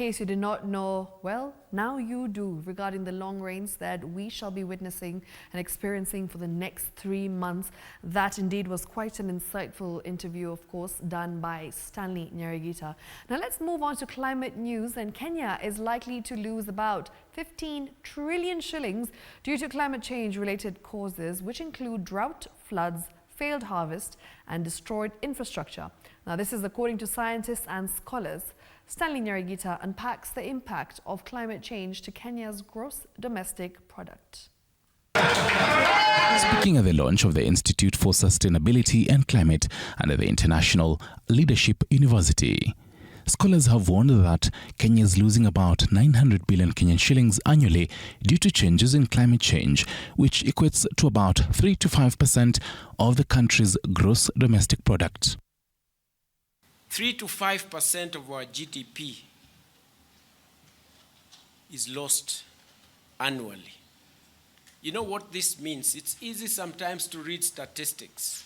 case you did not know, well, now you do, regarding the long rains that we shall be witnessing and experiencing for the next 3 months. That indeed was quite an insightful interview, of course, done by Stanley Nyarigita. Now let's move on to climate news. And Kenya is likely to lose about 15 trillion shillings due to climate change related causes, which include drought, floods, failed harvest and destroyed infrastructure. Now this is according to scientists and scholars. Stanley Nyarigita unpacks the impact of climate change to Kenya's gross domestic product. Speaking at the launch of the Institute for Sustainability and Climate under the International Leadership University, scholars have warned that Kenya is losing about 900 billion Kenyan shillings annually due to changes in climate change, which equates to about 3 to 5% of the country's gross domestic product. 3 to 5% of our GDP is lost annually. You know what this means? It's easy sometimes to read statistics,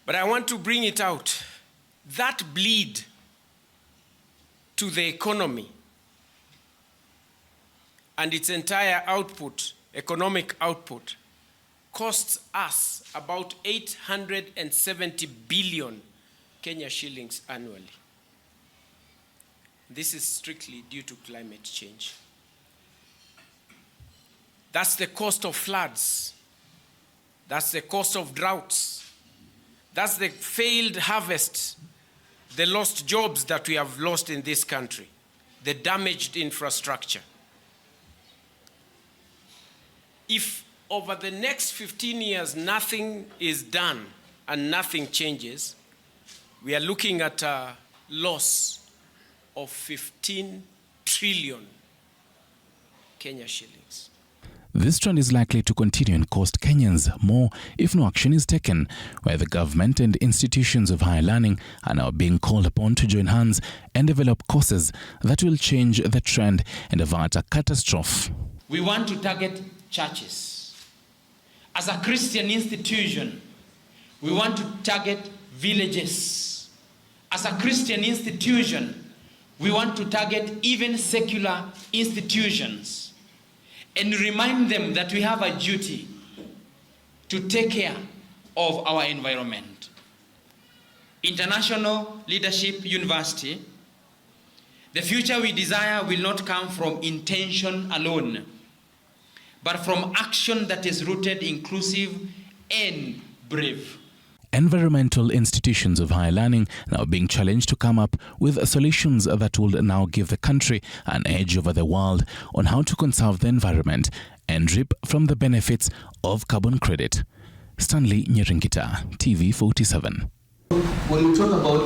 but I want to bring it out. That bleed to the economy and its entire output, economic output, costs us about 870 billion Kenya shillings annually. This is strictly due to climate change. That's the cost of floods. That's the cost of droughts. That's the failed harvest, the lost jobs that we have lost in this country, the damaged infrastructure. If over the next 15 years nothing is done and nothing changes, we are looking at a loss of 15 trillion Kenya shillings. This trend is likely to continue and cost Kenyans more if no action is taken, where the government and institutions of higher learning are now being called upon to join hands and develop courses that will change the trend and avert a catastrophe. We want to target churches. As a Christian institution, we want to target villages. As a Christian institution, we want to target even secular institutions and remind them that we have a duty to take care of our environment. International Leadership University, the future we desire will not come from intention alone, but from action that is rooted, inclusive, and brave. Environmental institutions of higher learning now being challenged to come up with solutions that will now give the country an edge over the world on how to conserve the environment and reap from the benefits of carbon credit. Stanley Nyarigita, TV 47. When you talk about